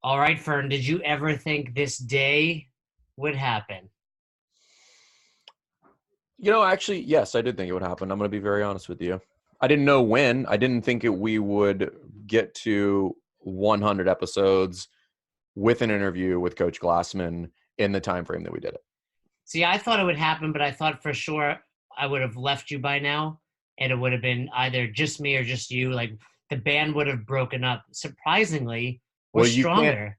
All right, Fern, did you ever think this day would happen? Actually, yes, I did think it would happen. I'm going to be very honest with you. I didn't know when. I didn't think we would get to 100 episodes with an interview with Coach Glassman in the time frame that we did it. See, I thought it would happen, but I thought for sure I would have left you by now, and it would have been either just me or just you. Like the band would have broken up. Surprisingly, we're Well, you can't, stronger.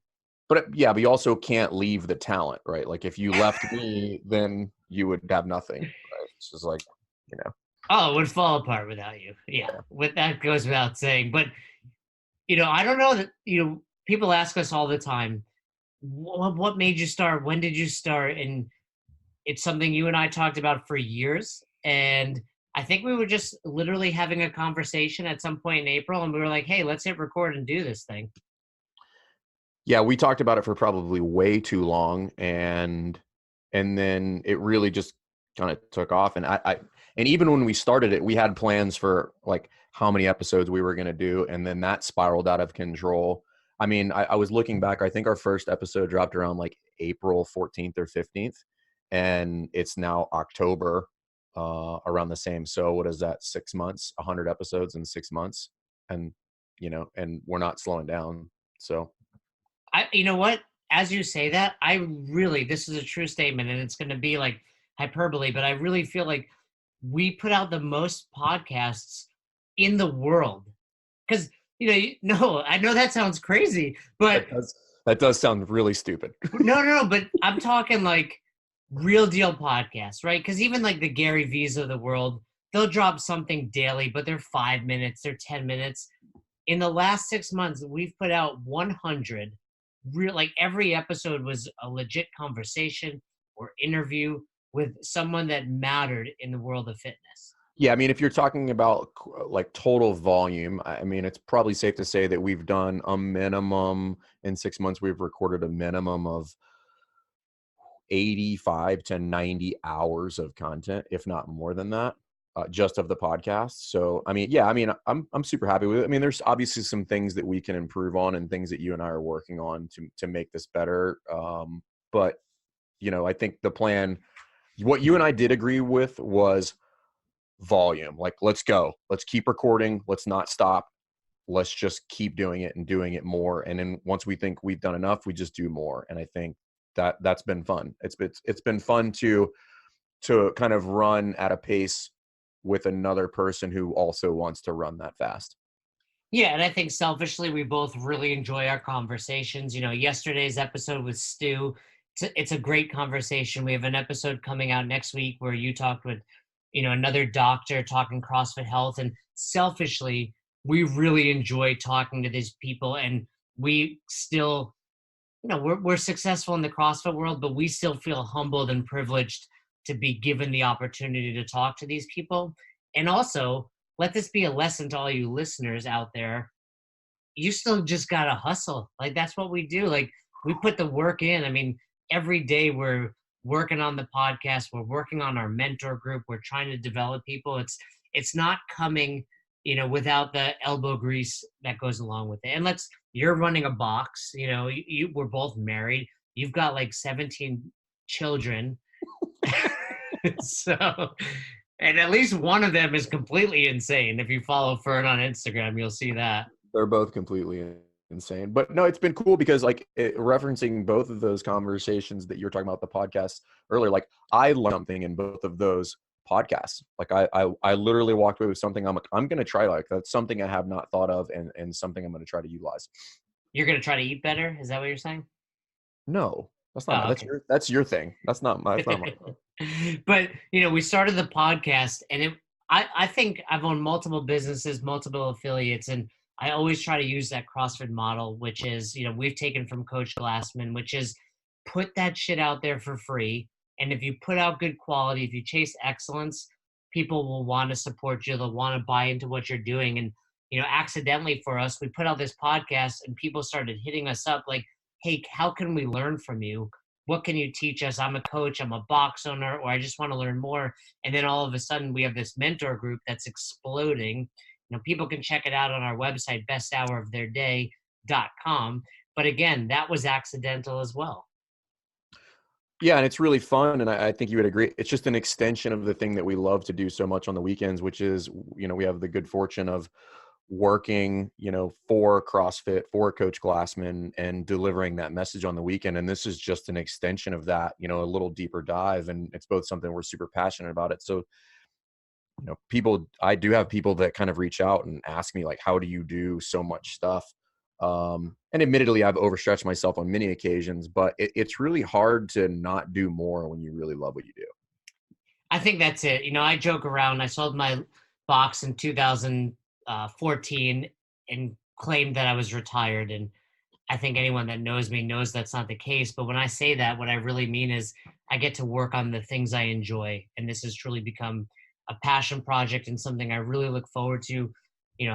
but you also can't leave the talent, right? Like if you left me, then you would have nothing, right? It's just like, you know, Oh, it would fall apart without you. Yeah, yeah. with that goes without saying. But I don't know that people ask us all the time, what made you start? When did you start? And it's something you and I talked about for years. And I think we were just literally having a conversation at some point in April, and we were like, hey, let's hit record and do this thing. Yeah, we talked about it for probably way too long, and then it really just kind of took off. And even when we started it, we had plans for like how many episodes we were going to do, and then that spiraled out of control. I mean, I was looking back. I think our first episode dropped around like April 14th or 15th, and it's now October, around the same. So what is that? 6 months, 100 episodes in 6 months, and and we're not slowing down. So. You know what? As you say that, this is a true statement, and it's going to be like hyperbole, but I really feel like we put out the most podcasts in the world. Because, no, I know that sounds crazy, but That does sound really stupid. no, but I'm talking like real deal podcasts, right? Because even like the Gary V's of the world, they'll drop something daily, but they're 5 minutes, they're 10 minutes. In the last 6 months, we've put out 100 like every episode was a legit conversation or interview with someone that mattered in the world of fitness. Yeah, I mean, if you're talking about like total volume, I mean, it's probably safe to say that we've done a minimum in 6 months. We've recorded a minimum of 85 to 90 hours of content, if not more than that, just of the podcast. So, I mean, yeah, I mean, I'm super happy with it. I mean, there's obviously some things that we can improve on and things that you and I are working on to make this better. But I think the plan, what you and I did agree with was volume. Like, let's go. Let's keep recording. Let's not stop. Let's just keep doing it and doing it more. And then once we think we've done enough, we just do more. And I think that's been fun. It's been fun to kind of run at a pace with another person who also wants to run that fast. Yeah, and I think selfishly, we both really enjoy our conversations. Yesterday's episode with Stu, it's a great conversation. We have an episode coming out next week where you talked with, another doctor talking CrossFit health. And selfishly, we really enjoy talking to these people. And we still, we're successful in the CrossFit world, but we still feel humbled and privileged to be given the opportunity to talk to these people. And also, let this be a lesson to all you listeners out there. You still just gotta hustle. Like that's what we do. Like we put the work in. I mean, every day we're working on the podcast. We're working on our mentor group. We're trying to develop people. It's not coming, without the elbow grease that goes along with it. And you're running a box. We're both married. You've got like 17 children. So, and at least one of them is completely insane. If you follow Fern on Instagram, you'll see that. They're both completely insane. But no, it's been cool because referencing both of those conversations that you're talking about the podcast earlier, like I learned something in both of those podcasts. Like I literally walked away with something I'm going to try. Like that's something I have not thought of and something I'm going to try to utilize. You're going to try to eat better? Is that what you're saying? No, that's not Oh, my, okay. that's your thing. That's not my thing. But, we started the podcast and I think I've owned multiple businesses, multiple affiliates, and I always try to use that CrossFit model, which is, we've taken from Coach Glassman, which is put that shit out there for free. And if you put out good quality, if you chase excellence, people will want to support you. They'll want to buy into what you're doing. And, accidentally for us, we put out this podcast and people started hitting us up like, hey, how can we learn from you? What can you teach us? I'm a coach, I'm a box owner, or I just want to learn more. And then all of a sudden we have this mentor group that's exploding. People can check it out on our website, besthouroftheirday.com. But again, that was accidental as well. Yeah, and it's really fun, and I think you would agree. It's just an extension of the thing that we love to do so much on the weekends, which is, we have the good fortune of working, for CrossFit, for Coach Glassman, and delivering that message on the weekend. And this is just an extension of that, a little deeper dive, and it's both something we're super passionate about it. So, I do have people that kind of reach out and ask me, like, how do you do so much stuff? And admittedly, I've overstretched myself on many occasions, but it's really hard to not do more when you really love what you do. I think that's it. I joke around. I sold my box in 2014 and claimed that I was retired. And I think anyone that knows me knows that's not the case. But when I say that, what I really mean is I get to work on the things I enjoy. And this has truly become a passion project and something I really look forward to.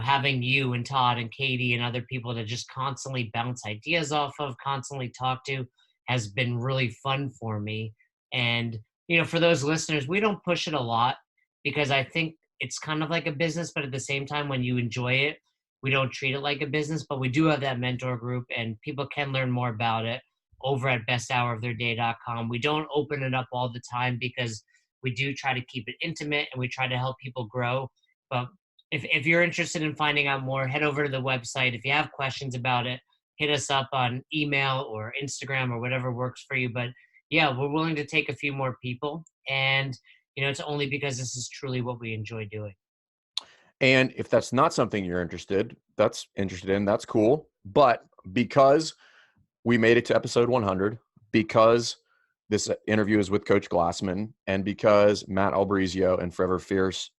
Having you and Todd and Katie and other people to just constantly bounce ideas off of, constantly talk to, has been really fun for me. And, for those listeners, we don't push it a lot because I think it's kind of like a business, but at the same time, when you enjoy it, we don't treat it like a business, but we do have that mentor group and people can learn more about it over at besthouroftheirday.com. We don't open it up all the time because we do try to keep it intimate and we try to help people grow. But if you're interested in finding out more, head over to the website. If you have questions about it, hit us up on email or Instagram or whatever works for you. But yeah, we're willing to take a few more people. And, it's only because this is truly what we enjoy doing. And if that's not something you're interested in, that's cool. But because we made it to episode 100, because this interview is with Coach Glassman, and because Matt Albrizio and Forever Fierce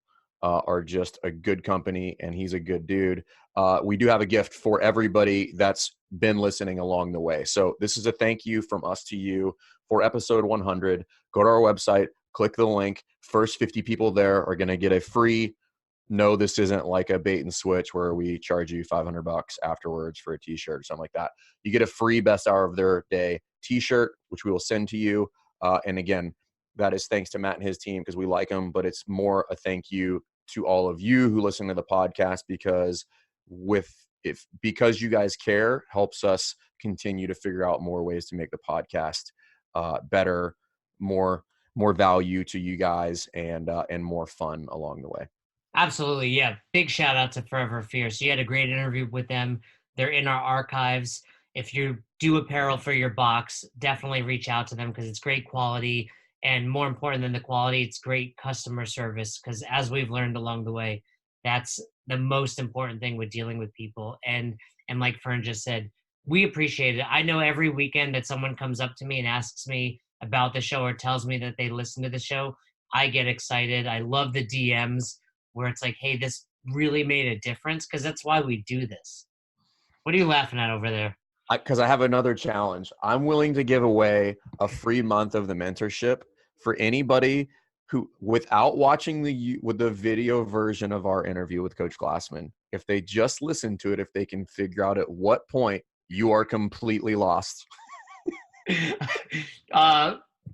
are just a good company and he's a good dude, we do have a gift for everybody that's been listening along the way. So this is a thank you from us to you for episode 100. Go to our website, click the link. First 50 people there are going to get a free, no, this isn't like a bait and switch where we charge you $500 afterwards for a t-shirt or something like that. You get a free best hour of their day t-shirt, which we will send to you. And again, that is thanks to Matt and his team because we like them, but it's more a thank you to all of you who listen to the podcast because because you guys care helps us continue to figure out more ways to make the podcast better, more value to you guys, and more fun along the way. Absolutely. Yeah. Big shout out to Forever Fierce. You had a great interview with them. They're in our archives. If you do apparel for your box, definitely reach out to them because it's great quality. And more important than the quality, it's great customer service. Because as we've learned along the way, that's the most important thing with dealing with people. And like Fern just said, we appreciate it. I know every weekend that someone comes up to me and asks me about the show or tells me that they listen to the show, I get excited. I love the DMs where it's like, hey, this really made a difference because that's why we do this. What are you laughing at over there? Because I have another challenge. I'm willing to give away a free month of the mentorship for anybody who, without watching the video version of our interview with Coach Glassman, if they just listen to it, if they can figure out at what point you are completely lost.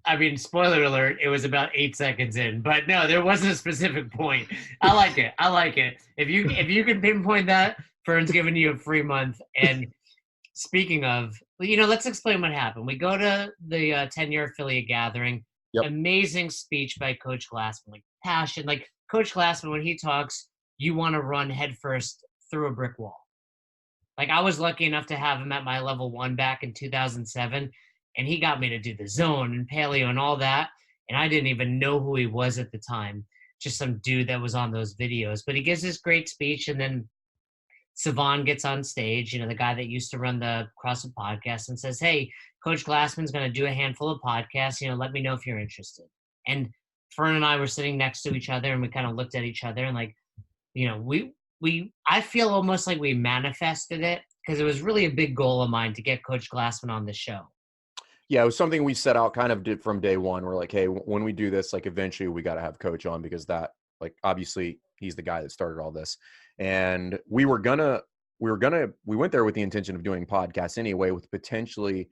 I mean, spoiler alert, it was about 8 seconds in, but no, there wasn't a specific point. I like it. I like it. If you can pinpoint that, Fern's giving you a free month. And speaking of, let's explain what happened. We go to the 10-year affiliate gathering. Yep. Amazing speech by Coach Glassman, like passion. Like Coach Glassman, when he talks, you want to run headfirst through a brick wall. Like I was lucky enough to have him at my level 1 back in 2007, and he got me to do the zone and paleo and all that. And I didn't even know who he was at the time, just some dude that was on those videos. But he gives this great speech, and then Savon gets on stage, the guy that used to run the CrossFit podcast, and says, hey, Coach Glassman's going to do a handful of podcasts, let me know if you're interested. And Fern and I were sitting next to each other, and we kind of looked at each other and like, I feel almost like we manifested it because it was really a big goal of mine to get Coach Glassman on the show. Yeah, it was something we set out kind of from day one. We're like, hey, when we do this, like eventually we got to have Coach on because that, like, obviously he's the guy that started all this. And we went there with the intention of doing podcasts anyway, with potentially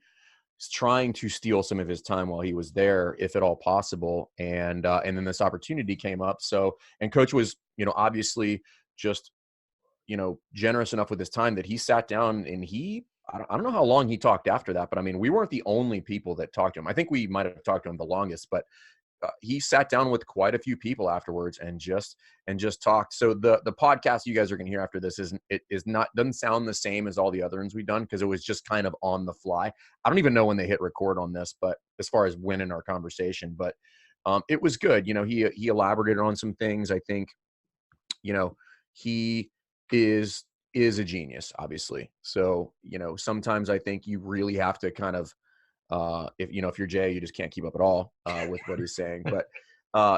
trying to steal some of his time while he was there, if at all possible. And then this opportunity came up. So, and Coach was, obviously just, generous enough with his time that he sat down and he I don't know how long he talked after that, but I mean, we weren't the only people that talked to him. I think we might have talked to him the longest, but he sat down with quite a few people afterwards and just talked. So the podcast you guys are going to hear after this doesn't sound the same as all the other ones we've done, because it was just kind of on the fly. I don't even know when they hit record on this, but as far as when in our conversation, but it was good. He elaborated on some things. I think, he is a genius, obviously. So, sometimes I think you really have to kind of, if you're Jay, you just can't keep up at all with what he's saying. But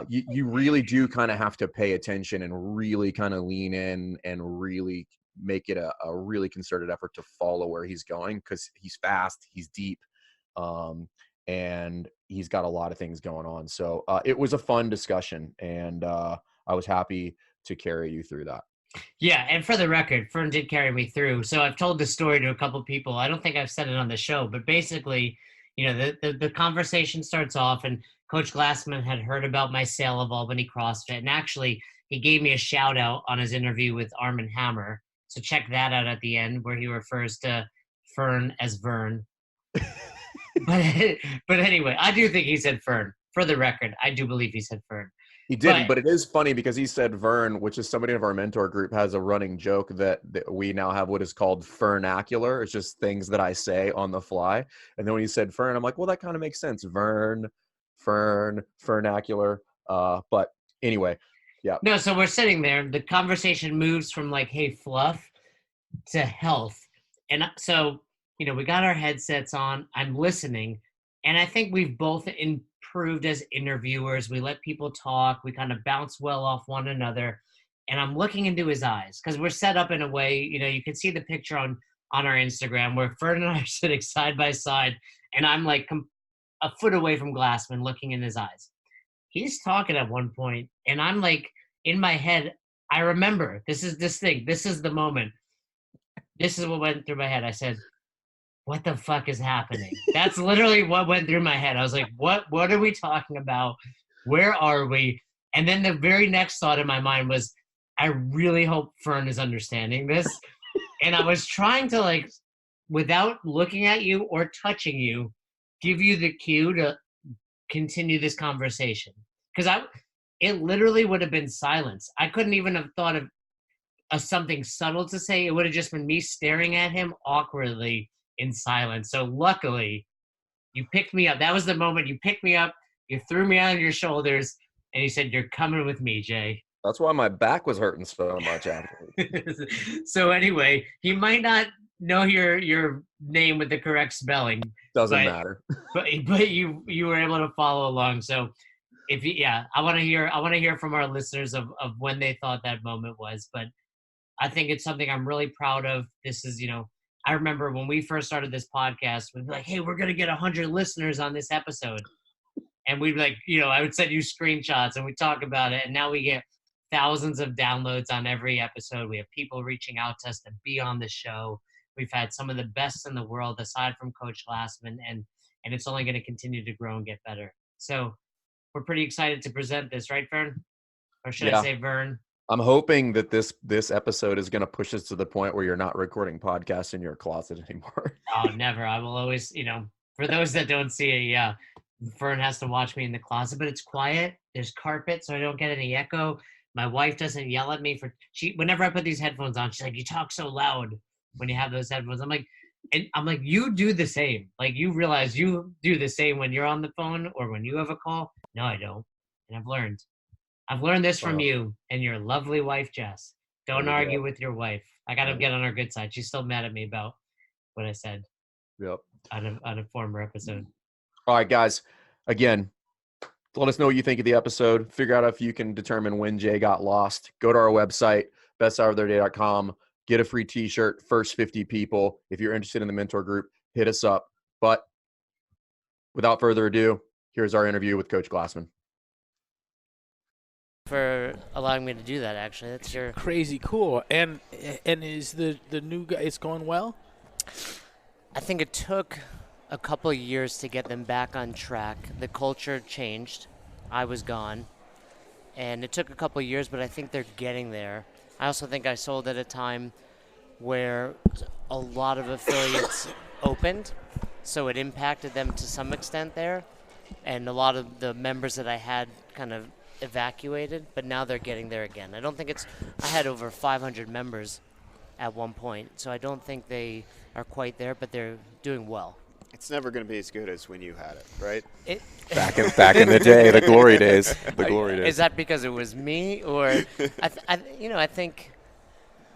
you really do kind of have to pay attention and really kind of lean in and really make it a really concerted effort to follow where he's going, because he's fast, he's deep, and he's got a lot of things going on. So it was a fun discussion, and I was happy to carry you through that. Yeah, and for the record, Fern did carry me through. So I've told this story to a couple people. I don't think I've said it on the show, but basically, the conversation starts off, and Coach Glassman had heard about my sale of Albany CrossFit, and actually he gave me a shout out on his interview with Arm & Hammer. So check that out at the end, where he refers to Fern as Vern. but anyway, I do think he said Fern. For the record, I do believe he said Fern. He didn't, but it is funny because he said Vern, which is somebody of our mentor group has a running joke that we now have what is called Fernacular. It's just things that I say on the fly. And then when he said Fern, I'm like, well, that kind of makes sense. Vern, Fern, Fernacular. But anyway, yeah. No, so we're sitting there. The conversation moves from like, hey, fluff, to health. And so, we got our headsets on. I'm listening. And I think we've both improved as interviewers. We let people talk. We kind of bounce well off one another. And I'm looking into his eyes, because we're set up in a way, you can see the picture on our Instagram where Fern and I are sitting side by side. And I'm like a foot away from Glassman, looking in his eyes. He's talking at one point, and I'm like, in my head, I remember this is the moment. This is what went through my head. I said, what the fuck is happening? That's literally what went through my head. I was like, what are we talking about? Where are we? And then the very next thought in my mind was, I really hope Fern is understanding this. And I was trying to, like, without looking at you or touching you, give you the cue to continue this conversation. Because it literally would have been silence. I couldn't even have thought of something subtle to say. It would have just been me staring at him awkwardly in silence. So luckily, you picked me up. That was the moment you picked me up. You threw me on your shoulders, and you said, "You're coming with me, Jay." That's why my back was hurting so much after. So anyway, he might not know your name with the correct spelling. Doesn't matter. But you were able to follow along. So I want to hear from our listeners of when they thought that moment was. But I think it's something I'm really proud of. This is, I remember when we first started this podcast, we'd be like, hey, we're going to get 100 listeners on this episode. And we'd be like, I would send you screenshots and we'd talk about it. And now we get thousands of downloads on every episode. We have people reaching out to us to be on the show. We've had some of the best in the world aside from Coach Glassman, and it's only going to continue to grow and get better. So we're pretty excited to present this, right, Fern? Or should I say Vern? I'm hoping that this episode is going to push us to the point where you're not recording podcasts in your closet anymore. Oh, never. I will always, for those that don't see it, yeah, Fern has to watch me in the closet, but it's quiet. There's carpet, so I don't get any echo. My wife doesn't yell at me whenever I put these headphones on, she's like, you talk so loud when you have those headphones. I'm like, you do the same. Like, you realize you do the same when you're on the phone or when you have a call. No, I don't. And I've learned this from you and your lovely wife, Jess. Don't argue with your wife. I got to get on her good side. She's still mad at me about what I said. Yep. On a former episode. All right, guys. Again, let us know what you think of the episode. Figure out if you can determine when Jay got lost. Go to our website, besthouroftheirday.com. Get a free t-shirt, first 50 people. If you're interested in the mentor group, hit us up. But without further ado, here's our interview with Coach Glassman. For allowing me to do that, actually. That's your crazy cool. And is the new guy, it's going well? I think it took a couple of years to get them back on track. The culture changed. I was gone. And it took a couple of years, but I think they're getting there. I also think I sold at a time where a lot of affiliates opened, so it impacted them to some extent there. And a lot of the members that I had kind of evacuated, but now they're getting there again. I had over 500 members at one point, so I don't think they are quite there, but they're doing well. It's never going to be as good as when you had it, right? Back in the day, the glory days. The glory days. Is that because it was me, or I think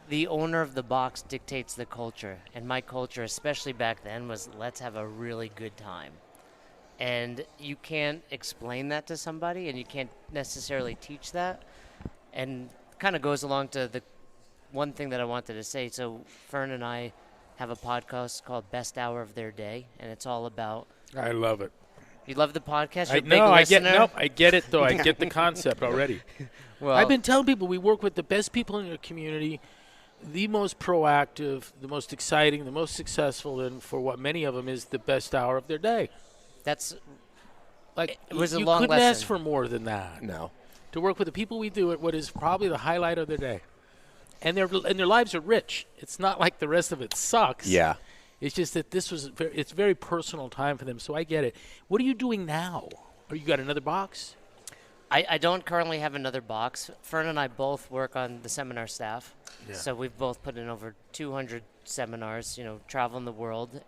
the owner of the box dictates the culture, and my culture, especially back then, was let's have a really good time. And you can't explain that to somebody, and you can't necessarily teach that. And kind of goes along to the one thing that I wanted to say. So Fern and I have a podcast called Best Hour of Their Day, and it's all about. I love it. You love the podcast? You're a big listener? I get it, though. I get the concept already. Well, I've been telling people we work with the best people in your community, the most proactive, the most exciting, the most successful, and for what many of them is the best hour of their day. that's Like, it was a you long couldn't lesson. ask for more than that. No. To work with the people we do at what is probably the highlight of their day. And their lives are rich. It's not like the rest of it sucks. Yeah. It's just that it's very personal time for them, so I get it. What are you doing now? Or you got another box? I don't currently have another box. Fern and I both work on the seminar staff. Yeah. So we've both put in over 200 seminars, traveling the world.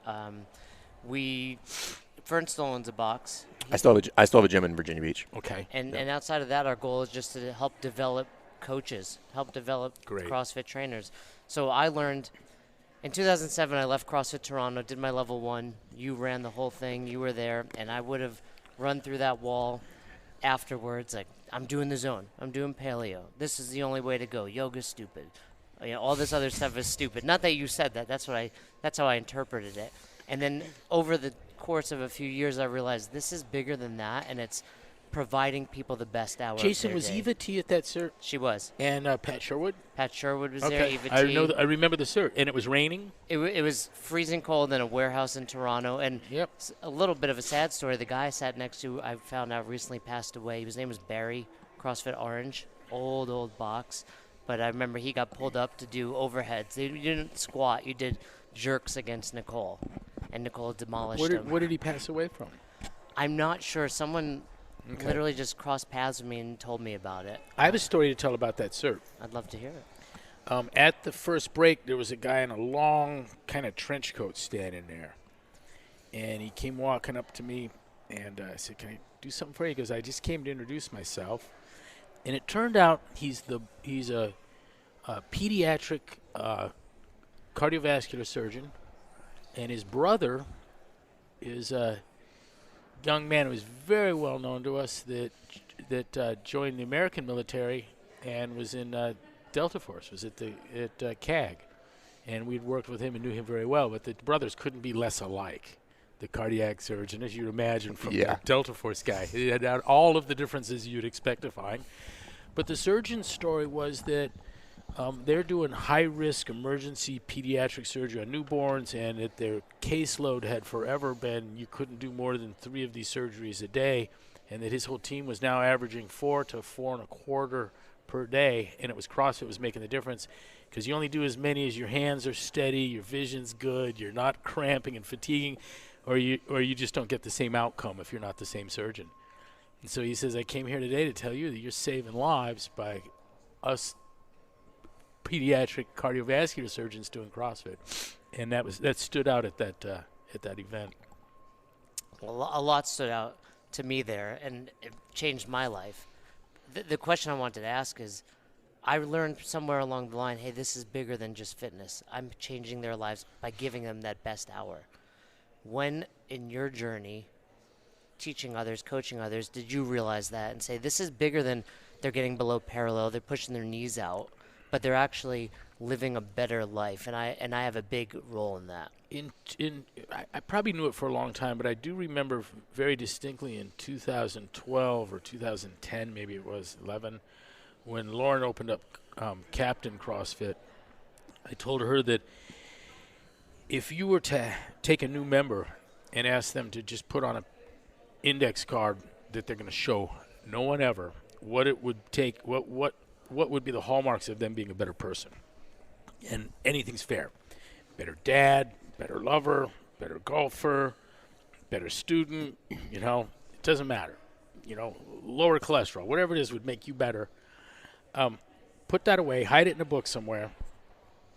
Fern still owns a box. I still have a gym in Virginia Beach. Okay. And outside of that, our goal is just to help develop coaches, help develop Great. CrossFit trainers. So I learned in 2007, I left CrossFit Toronto, did my level 1. You ran the whole thing. You were there. And I would have run through that wall afterwards, like, I'm doing the zone. I'm doing paleo. This is the only way to go. Yoga's stupid. All this other stuff is stupid. Not that you said that. That's how I interpreted it. And then over the course of a few years, I realized this is bigger than that, and it's providing people the best hour. Jason, of their was day. Eva T at that cert? She was. And Pat Sherwood? Pat Sherwood was there. Eva I T. know. I remember the cert. And it was raining? It was freezing cold in a warehouse in Toronto, and Yep. a little bit of a sad story. The guy I sat next to, I found out recently passed away. His name was Barry, CrossFit Orange, old box. But I remember he got pulled up to do overheads. You didn't squat. You did jerks against Nicole, and Nicole demolished him. What did he pass away from? I'm not sure. Someone literally just crossed paths with me and told me about it. I have a story to tell about that cert. I'd love to hear it. At the first break, there was a guy in a long kind of trench coat standing there. And he came walking up to me, and I said, "Can I do something for you?" He goes, "I just came to introduce myself." And it turned out he's a pediatric cardiovascular surgeon, and his brother is a young man who is very well known to us that joined the American military and was in Delta Force, was at CAG, and we'd worked with him and knew him very well. But the brothers couldn't be less alike. The cardiac surgeon, as you'd imagine from the Delta Force guy, he had all of the differences you'd expect to find. But the surgeon's story was that they're doing high-risk emergency pediatric surgery on newborns, and that their caseload had forever been you couldn't do more than 3 of these surgeries a day, and that his whole team was now averaging 4 to 4.25 per day, and it was CrossFit was making the difference because you only do as many as your hands are steady, your vision's good, you're not cramping and fatiguing, or you just don't get the same outcome if you're not the same surgeon. And so he says, I came here today to tell you that you're saving lives by us pediatric cardiovascular surgeons doing CrossFit. And that stood out at that event. Well, a lot stood out to me there, and it changed my life. The question I wanted to ask is, I learned somewhere along the line, hey, this is bigger than just fitness. I'm changing their lives by giving them that best hour. When in your journey, teaching others, coaching others, did you realize that and say, this is bigger than they're getting below parallel, they're pushing their knees out, but they're actually living a better life, and I have a big role in that. I probably knew it for a long time, but I do remember very distinctly in 2012 or 2010, maybe it was 11, when Lauren opened up Captain CrossFit. I told her that if you were to take a new member and ask them to just put on an index card that they're going to show no one ever, what it would take, what would be the hallmarks of them being a better person, and anything's fair. better dad, better lover, better golfer, better student, you know, it doesn't matter. You know, lower cholesterol, whatever it is would make you better. Put that away, hide it in a book somewhere.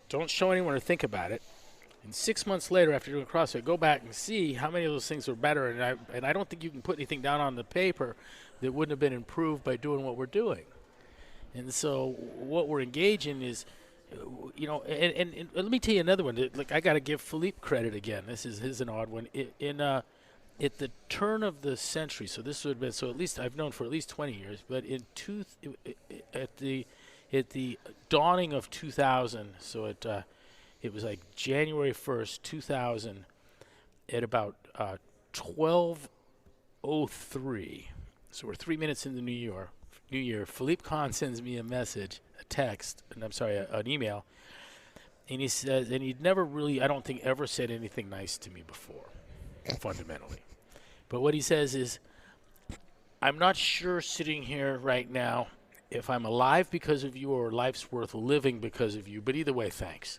Don't show anyone or think about it. And 6 months later, after doing CrossFit, go back and see how many of those things were better. And I don't think you can put anything down on the paper that wouldn't have been improved by doing what we're doing. And so what we're engaging is, you know, and let me tell you another one. Like, I got to give Philippe credit again. This is an odd one. At the turn of the century, so this would have been, so at least I've known for at least 20 years, but at the dawning of 2000, so it was like January 1st, 2000, at about 12:03. So we're 3 minutes into New Year. Philippe Kahn sends me a message, a text, and an email, and he says, and he'd never really, I don't think, ever said anything nice to me before, fundamentally. But what he says is, I'm not sure sitting here right now if I'm alive because of you or life's worth living because of you, but either way, thanks.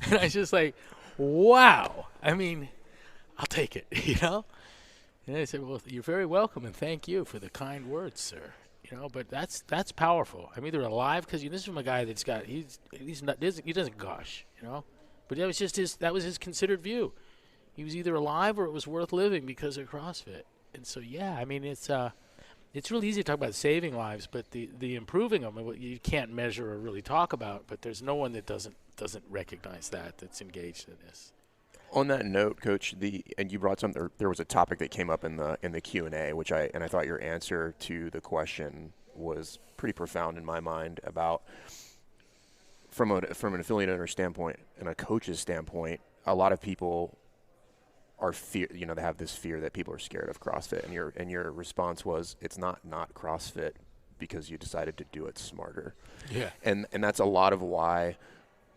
And I was just like, wow. I mean, I'll take it, you know? And I said, well, you're very welcome, and thank you for the kind words, sir. You know, but that's powerful. I'm either alive because this is from a guy that's got, he doesn't gush, you know? But that was just that was his considered view. He was either alive or it was worth living because of CrossFit. And so, yeah, I mean, it's really easy to talk about saving lives, but the improving them, you can't measure or really talk about. But there's no one that doesn't recognize that's engaged in this. On that note, Coach, and you brought something. There was a topic that came up in the Q&A, which I thought your answer to the question was pretty profound in my mind about from an affiliate owner standpoint and a coach's standpoint. A lot of people are they have this fear that people are scared of CrossFit, and your response was, it's not CrossFit because you decided to do it smarter. Yeah. And that's a lot of why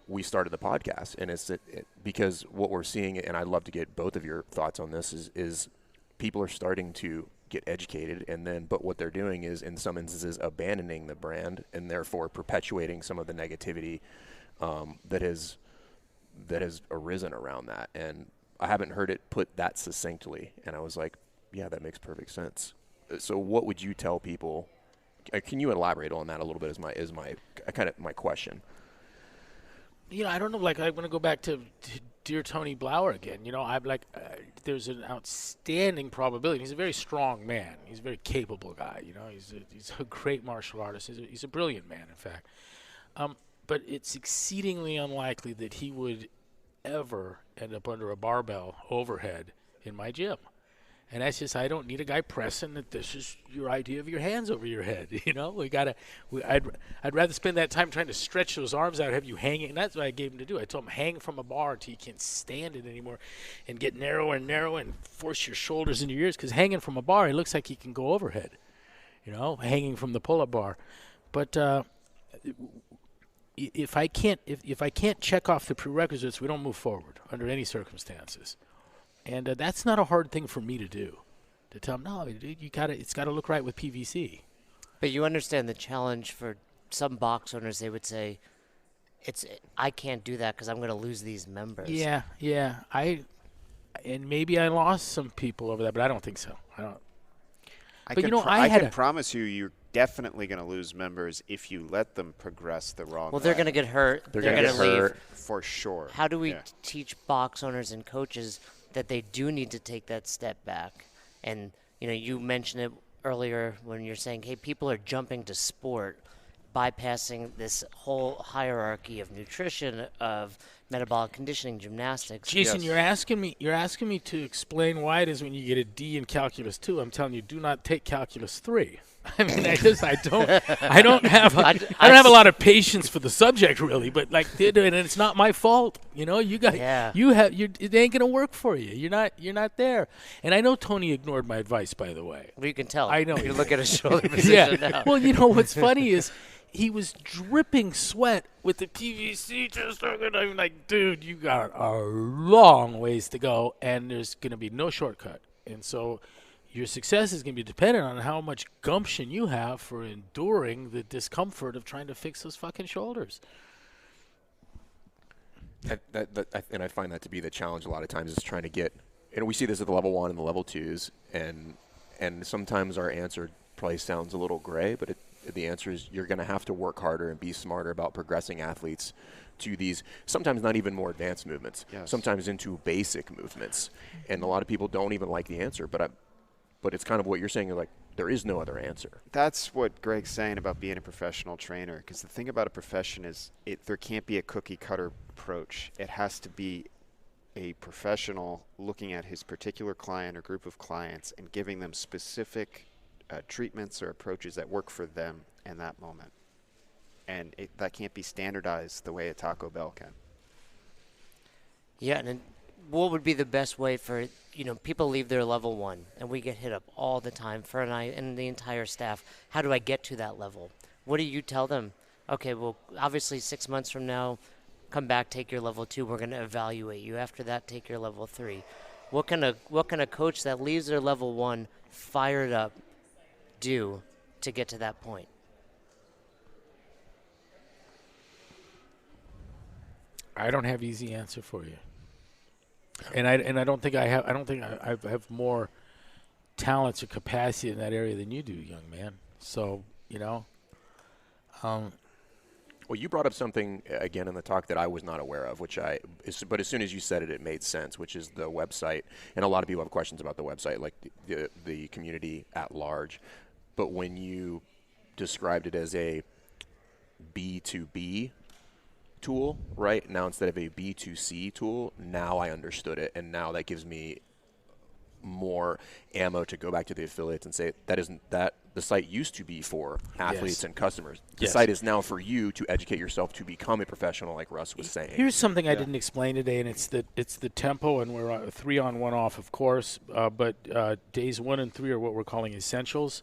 we started the podcast, and it's because what we're seeing, and I'd love to get both of your thoughts on this, is people are starting to get educated, but what they're doing is, in some instances, abandoning the brand and therefore perpetuating some of the negativity that has arisen around that. And I haven't heard it put that succinctly, and I was like, yeah, that makes perfect sense. So what would you tell people? Can you elaborate on that a little bit? Is my question. You know, I don't know. Like, I want to go back to dear Tony Blauer again. You know, I'm like, there's an outstanding probability. He's a very strong man. He's a very capable guy. You know, he's a great martial artist. He's a brilliant man, in fact. But it's exceedingly unlikely that he would ever end up under a barbell overhead in my gym. And that's just, I don't need a guy pressing that this is your idea of your hands over your head. You know, I'd rather spend that time trying to stretch those arms out, have you hanging. And that's what I gave him to do. I told him, hang from a bar until you can't stand it anymore and get narrower and narrower and force your shoulders into your ears. Because hanging from a bar, it looks like he can go overhead, you know, hanging from the pull-up bar. But if I can't check off the prerequisites, we don't move forward under any circumstances. And that's not a hard thing for me to do, to tell them, no, dude, it's got to look right with PVC. But you understand the challenge for some box owners. They would say, I can't do that because I'm going to lose these members. Yeah. And maybe I lost some people over that, but I don't think so. I don't. I But can promise you're definitely going to lose members if you let them progress the wrong way. Well, they're going to get hurt. They're going gonna to get leave. hurt. For sure. How do we teach box owners and coaches that they do need to take that step back? And, you know, you mentioned it earlier when you're saying, hey, people are jumping to sport, bypassing this whole hierarchy of nutrition, of metabolic conditioning, gymnastics. Jason, Yes. you're asking me to explain why it is when you get a D in calculus 2. I'm telling you, do not take calculus 3. I mean, I don't have a lot of patience for the subject, really. But and it's not my fault. You know, it ain't gonna work for you. You're not there. And I know Tony ignored my advice, by the way. Well, you can tell. I know. You look at his shoulder position now. Well, you know what's funny is he was dripping sweat with the PVC just talking. I'm like, dude, you got a long ways to go, and there's gonna be no shortcut. And so your success is going to be dependent on how much gumption you have for enduring the discomfort of trying to fix those fucking shoulders. And I find that to be the challenge a lot of times, is trying to get, and we see this at the level 1 and the level 2s, and sometimes our answer probably sounds a little gray, but the answer is you're going to have to work harder and be smarter about progressing athletes to these sometimes not even more advanced movements, sometimes into basic movements. And a lot of people don't even like the answer, but it's kind of what you're saying. You're like, there is no other answer. That's what Greg's saying about being a professional trainer, because the thing about a profession is there can't be a cookie cutter approach. It has to be a professional looking at his particular client or group of clients and giving them specific treatments or approaches that work for them in that moment. And that can't be standardized the way a Taco Bell can. Yeah, and what would be the best way for, people leave their level 1, and we get hit up all the time, and the entire staff. How do I get to that level? What do you tell them? Okay, well, obviously 6 months from now, come back, take your level 2. We're going to evaluate you. After that, take your level 3. What can a coach that leaves their level 1 fired up do to get to that point? I don't have easy answer for you. And I don't think I have more talents or capacity in that area than you do, young man. So, Well, you brought up something again in the talk that I was not aware of, but as soon as you said it, it made sense, which is the website. And a lot of people have questions about the website, like the community at large. But when you described it as a B2B tool, right? Now instead of a B2C tool, now I understood it, and now that gives me more ammo to go back to the affiliates and say that the site used to be for athletes and customers. The site is now for you to educate yourself to become a professional, like Russ was saying. Here's something I didn't explain today, and it's the tempo, and we're 3 on 1 off, of course, but days 1 and 3 are what we're calling essentials.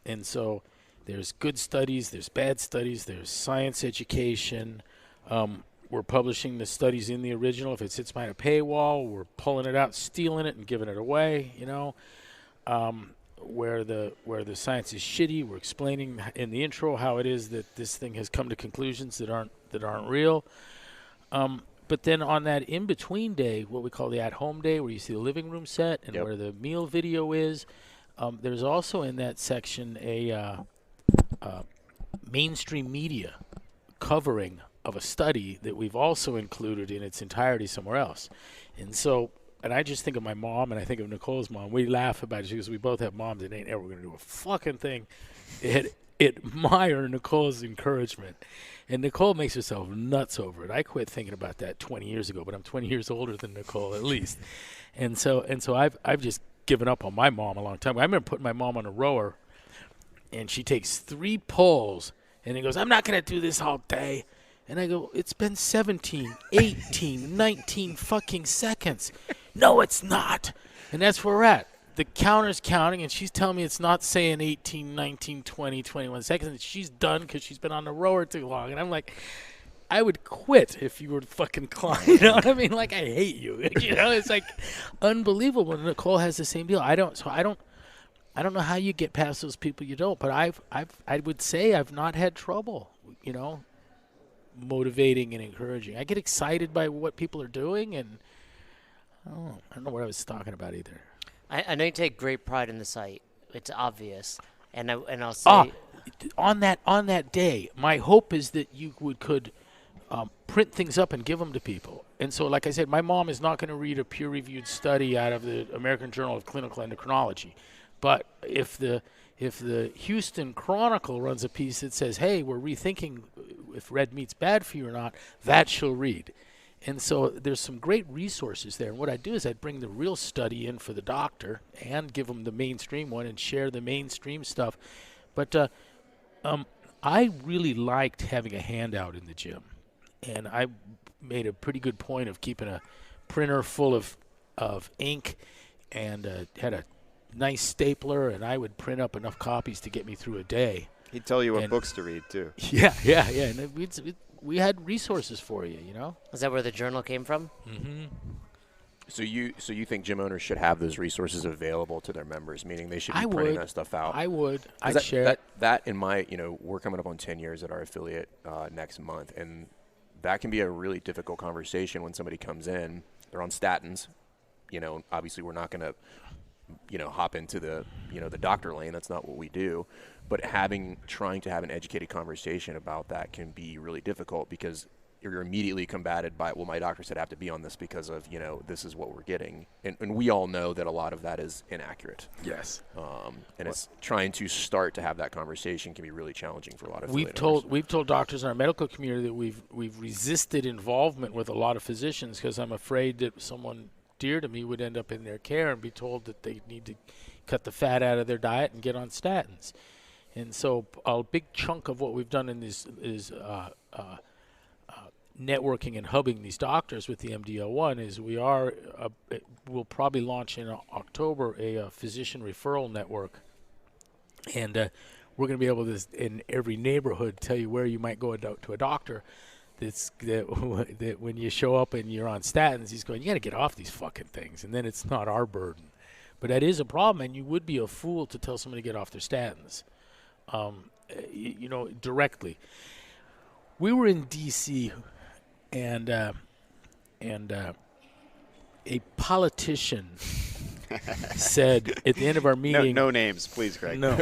And so there's good studies, there's bad studies, there's science education. We're publishing the studies in the original. If it sits behind a paywall, we're pulling it out, stealing it, and giving it away. Where the science is shitty, we're explaining in the intro how it is that this thing has come to conclusions that aren't real. But then on that in between day, what we call the at home day, where you see the living room set and where the meal video is, there's also in that section a mainstream media covering of a study that we've also included in its entirety somewhere else. And I just think of my mom, and I think of Nicole's mom. We laugh about it because we both have moms that ain't ever going to do a fucking thing. Admire Nicole's encouragement. And Nicole makes herself nuts over it. I quit thinking about that 20 years ago, but I'm 20 years older than Nicole at least. And so I've just given up on my mom a long time. I remember putting my mom on a rower, and she takes 3 pulls, and he goes, "I'm not going to do this all day." And I go, "It's been 17, 18, 19 fucking seconds." "No, it's not." And that's where we're at. The counter's counting, and she's telling me it's not saying 18, 19, 20, 21 seconds. And she's done because she's been on the rower too long. And I'm like, I would quit if you were fucking Klein. You know what I mean? Like, I hate you. It's like unbelievable. And Nicole has the same deal. I don't know how you get past those people you don't. But I would say I've not had trouble, motivating and encouraging. I get excited by what people are doing, and I don't know what I was talking about either. I know you take great pride in the site. It's obvious, and I'll say on that day, my hope is that you could print things up and give them to people. And so, like I said, my mom is not going to read a peer-reviewed study out of the American Journal of Clinical Endocrinology, but if the Houston Chronicle runs a piece that says, "Hey, we're rethinking if red meat's bad for you or not," that she'll read. And so there's some great resources there. And what I'd do is I'd bring the real study in for the doctor and give them the mainstream one and share the mainstream stuff. But I really liked having a handout in the gym. And I made a pretty good point of keeping a printer full of ink and had a nice stapler, and I would print up enough copies to get me through a day. He'd tell you what books to read, too. Yeah. And we had resources for you, Is that where the journal came from? Mm-hmm. So you think gym owners should have those resources available to their members, meaning they should be printing that stuff out? I would. I'd share it. That in my, we're coming up on 10 years at our affiliate next month, and that can be a really difficult conversation when somebody comes in, they're on statins. Obviously we're not going to, hop into the, the doctor lane. That's not what we do. But trying to have an educated conversation about that can be really difficult, because you're immediately combated by, well, my doctor said I have to be on this because of, this is what we're getting. And we all know that a lot of that is inaccurate. Yes. And it's trying to start to have that conversation can be really challenging for a lot of We've told doctors in our medical community that we've resisted involvement with a lot of physicians because I'm afraid that someone dear to me would end up in their care and be told that they need to cut the fat out of their diet and get on statins. And so a big chunk of what we've done in this is networking and hubbing these doctors with the MDO1 is we'll probably launch in October a physician referral network, and we're going to be able to, in every neighborhood, tell you where you might go to a doctor that when you show up and you're on statins, he's going, you got to get off these fucking things, and then it's not our burden. But that is a problem, and you would be a fool to tell somebody to get off their statins, directly. We were in D.C., and a politician said at the end of our meeting, no names, please, Greg. No,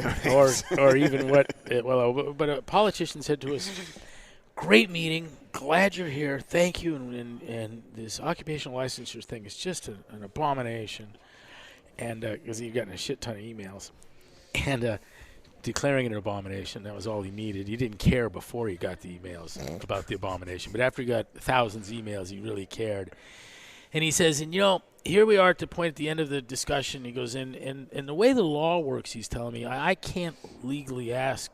or even what? But a politician said to us, "Great meeting, glad you're here, thank you." And this occupational licensure thing is just an abomination, and because he'd gotten a shit ton of emails, and declaring it an abomination, that was all he needed. He didn't care before he got the emails about the abomination, but after he got thousands of emails, he really cared. And he says, and here we are at the point at the end of the discussion. He goes, and the way the law works, he's telling me, I can't legally ask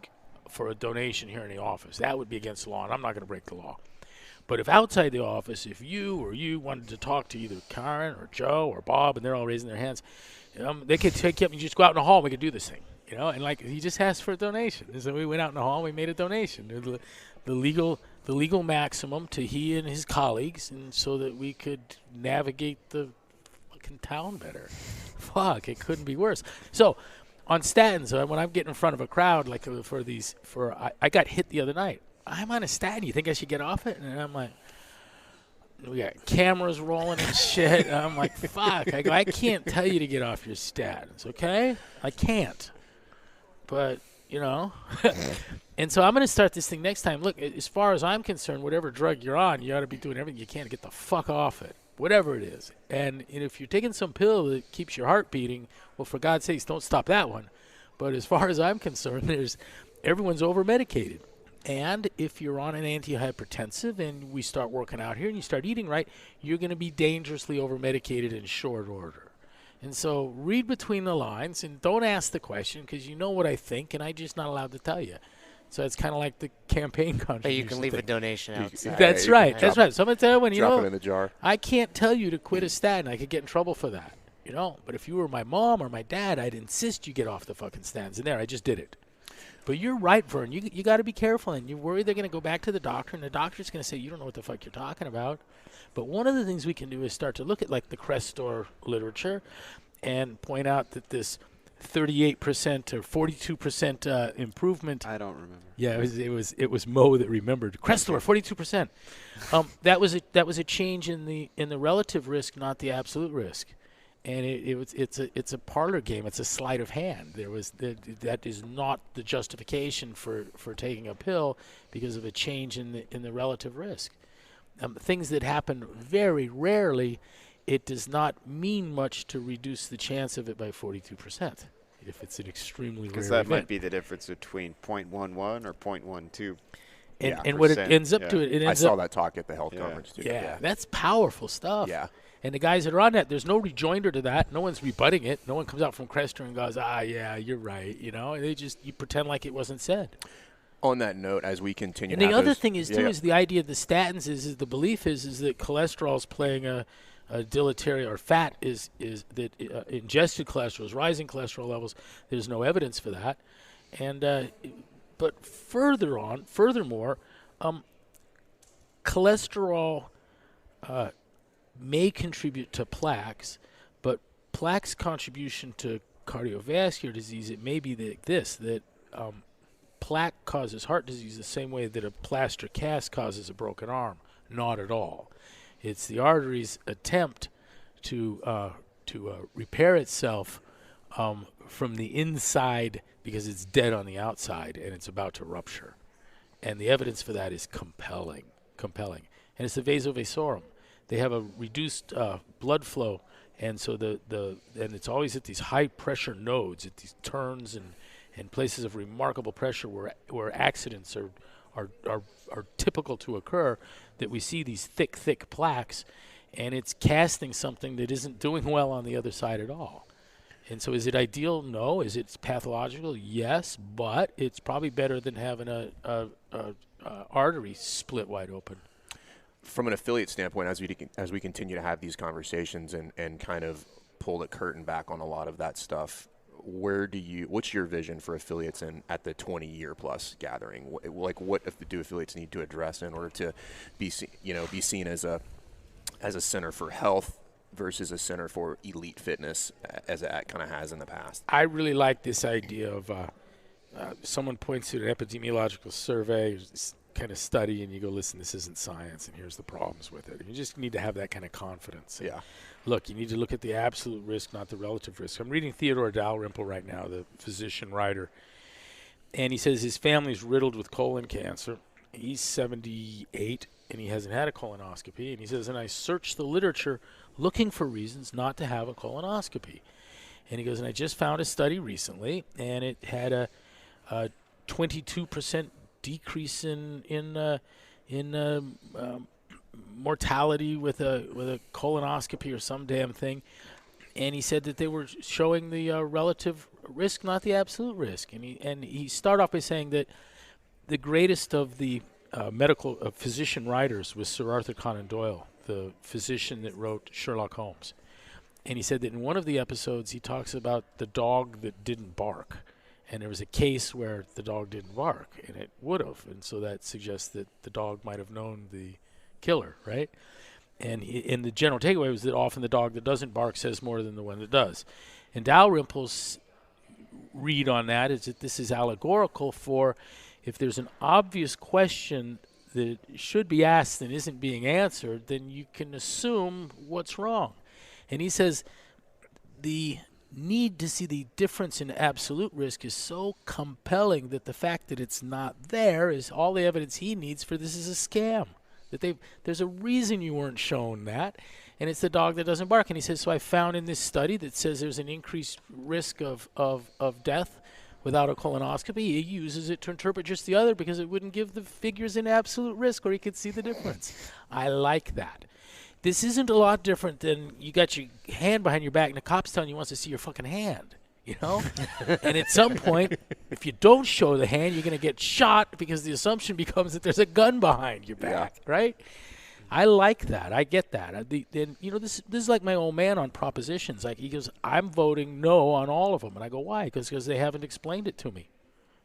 for a donation here in the office. That would be against the law, and I'm not going to break the law. But if outside the office, if you wanted to talk to either Karen or Joe or Bob, and they're all raising their hands, they could take you up and you just go out in the hall and we could do this thing. And like he just asked for a donation. And so we went out in the hall, we made a donation. The legal maximum to he and his colleagues, and so that we could navigate the fucking town better. Fuck, it couldn't be worse. So on statins, when I'm getting in front of a crowd, like I got hit the other night. I'm on a statin. You think I should get off it? And I'm like, we got cameras rolling and shit. And I'm like, fuck. I go, I can't tell you to get off your statins, okay? I can't. But, and so I'm going to start this thing next time. Look, as far as I'm concerned, whatever drug you're on, you ought to be doing everything you can to get the fuck off it, whatever it is. And if you're taking some pill that keeps your heart beating, well, for God's sakes, don't stop that one. But as far as I'm concerned, everyone's over-medicated. And if you're on an antihypertensive and we start working out here and you start eating right, you're going to be dangerously over-medicated in short order. And so read between the lines and don't ask the question, because you know what I think and I'm just not allowed to tell you. So it's kind of like the campaign contribution. But you can leave a donation outside. That's right. That's right. So I'm going to tell you when, drop it in the jar. I can't tell you to quit a statin. I could get in trouble for that. But if you were my mom or my dad, I'd insist you get off the fucking statins. And there, I just did it. But you're right, Vern. You got to be careful. And you worry they're going to go back to the doctor, and the doctor's going to say, you don't know what the fuck you're talking about. But one of the things we can do is start to look at, like, the Crestor literature and point out that this 38% or 42% improvement. I don't remember. Yeah, it was Mo that remembered. Crestor, 42%. That was a change in the relative risk, not the absolute risk. And it's a parlor game. It's a sleight of hand. That is not the justification for taking a pill because of a change in the relative risk. Things that happen very rarely, it does not mean much to reduce the chance of it by 42% if it's an extremely rare because that event. might be the difference between 0.11 or 0.12. And what it ends up to, I saw that talk at the health conference too. Yeah, that's powerful stuff. Yeah. And the guys that are on that, there's no rejoinder to that. No one's rebutting it. No one comes out from Crestor and goes, yeah, you're right. You pretend like it wasn't said. On that note, as we continue, and the other thing is is the idea of the statins is the belief is that cholesterol is playing a deleterious, or fat is that ingested cholesterol is rising cholesterol levels. There's no evidence for that, and but furthermore, cholesterol may contribute to plaques, but plaques' contribution to cardiovascular disease, it may be that plaque causes heart disease the same way that a plaster cast causes a broken arm. Not at all. It's the artery's attempt to repair itself from the inside because it's dead on the outside and it's about to rupture. And the evidence for that is compelling. And it's the vasovasorum. They have a reduced blood flow, and so and it's always at these high pressure nodes, at these turns and places of remarkable pressure where accidents are typical to occur, that we see these thick plaques, and it's casting something that isn't doing well on the other side at all. And so is it ideal? No. Is it pathological? Yes, but it's probably better than having a artery split wide open. From an affiliate standpoint, as we continue to have these conversations and kind of pull the curtain back on a lot of that stuff, what's your vision for affiliates at the 20-year plus gathering? What do affiliates need to address in order to be seen as a center for health versus a center for elite fitness, as it kind of has in the past? I really like this idea of someone points to an epidemiological survey kind of study, and you go, listen, this isn't science, and here's the problems with it. You just need to have that kind of confidence. Yeah. Look, you need to look at the absolute risk, not the relative risk. I'm reading Theodore Dalrymple right now, the physician writer, and he says his family's riddled with colon cancer. He's 78, and he hasn't had a colonoscopy. And he says, and I searched the literature looking for reasons not to have a colonoscopy. And he goes, and I just found a study recently, and it had a 22% decrease in mortality with a colonoscopy or some damn thing. And he said that they were showing the relative risk, not the absolute risk. And he started off by saying that the greatest of the medical physician writers was Sir Arthur Conan Doyle, the physician that wrote Sherlock Holmes. And he said that in one of the episodes he talks about the dog that didn't bark. And there was a case where the dog didn't bark, and it would have. And so that suggests that the dog might have known the killer, right? And the general takeaway was that often the dog that doesn't bark says more than the one that does. And Dalrymple's read on that is that this is allegorical for if there's an obvious question that should be asked and isn't being answered, then you can assume what's wrong. And he says the need to see the difference in absolute risk is so compelling that the fact that it's not there is all the evidence he needs for this is a scam. That there's a reason you weren't shown that, and it's the dog that doesn't bark. And he says, so I found in this study that says there's an increased risk of death without a colonoscopy. He uses it to interpret just the other because it wouldn't give the figures in absolute risk, or he could see the difference. I like that. This isn't a lot different than you got your hand behind your back and the cop's telling you he wants to see your fucking hand, you know? And at some point, if you don't show the hand, you're going to get shot because the assumption becomes that there's a gun behind your back, right? I like that. I get that. This is like my old man on propositions. Like he goes, I'm voting no on all of them. And I go, why? Because they haven't explained it to me.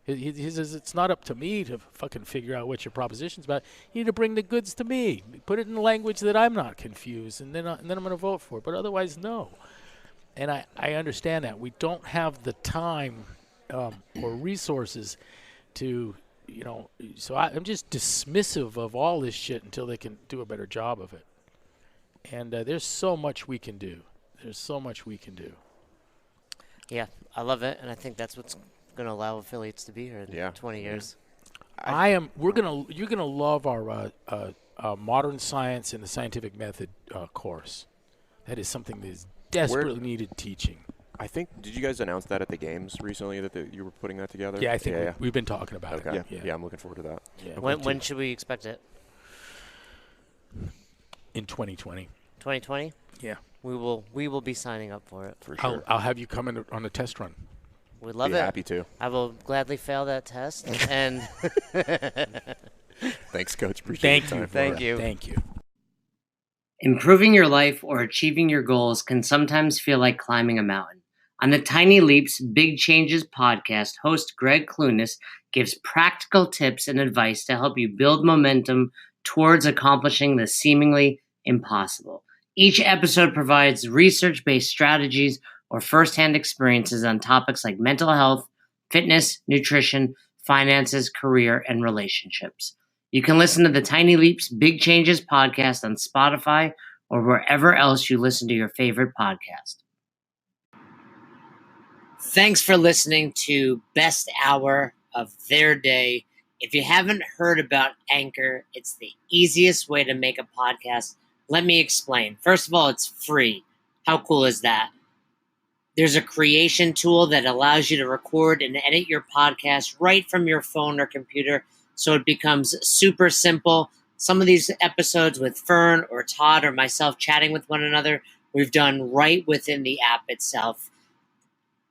He says, it's not up to me to fucking figure out what your proposition's about. You need to bring the goods to me. Put it in language that I'm not confused, and then I'm going to vote for it. But otherwise, no. And I understand that. We don't have the time or resources to, so I'm just dismissive of all this shit until they can do a better job of it. And there's so much we can do. Yeah, I love it, and I think that's what's going to allow affiliates to be here in 20 years. You're gonna love our modern science and the scientific method course. That is something that is desperately needed teaching. I think, did you guys announce that at the games recently that you were putting that together? Yeah, I think we've been talking about it. Yeah. Yeah, I'm looking forward to that. Yeah. When should we expect it? In 2020. 2020? Yeah. We will be signing up for it. For sure. I'll have you come in on the test run. We'd love be it. Happy to. I will gladly fail that test. And thanks, Coach. Appreciate it. Thank you. Improving your life or achieving your goals can sometimes feel like climbing a mountain. On the Tiny Leaps, Big Changes podcast, host Greg Glassman gives practical tips and advice to help you build momentum towards accomplishing the seemingly impossible. Each episode provides research-based strategies or firsthand experiences on topics like mental health, fitness, nutrition, finances, career, and relationships. You can listen to the Tiny Leaps, Big Changes podcast on Spotify or wherever else you listen to your favorite podcast. Thanks for listening to Best Hour of Their Day. If you haven't heard about Anchor, it's the easiest way to make a podcast. Let me explain. First of all, it's free. How cool is that? There's a creation tool that allows you to record and edit your podcast right from your phone or computer, so it becomes super simple. Some of these episodes with Fern or Todd or myself chatting with one another, we've done right within the app itself.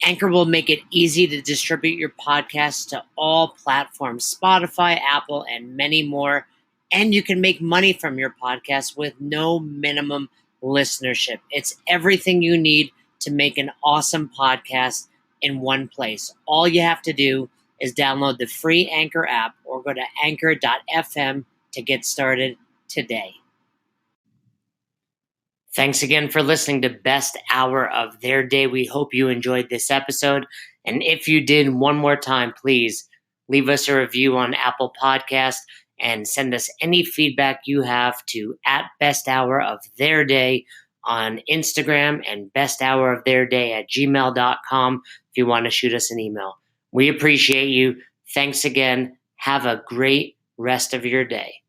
Anchor will make it easy to distribute your podcast to all platforms, Spotify, Apple, and many more. And you can make money from your podcast with no minimum listenership. It's everything you need to make an awesome podcast in one place. All you have to do is download the free Anchor app or go to anchor.fm to get started today. Thanks again for listening to Best Hour of Their Day. We hope you enjoyed this episode. And if you did, one more time, please leave us a review on Apple Podcast and send us any feedback you have to @besthouroftheirday on Instagram and besthouroftheirday@gmail.com if you want to shoot us an email. We appreciate you. Thanks again. Have a great rest of your day.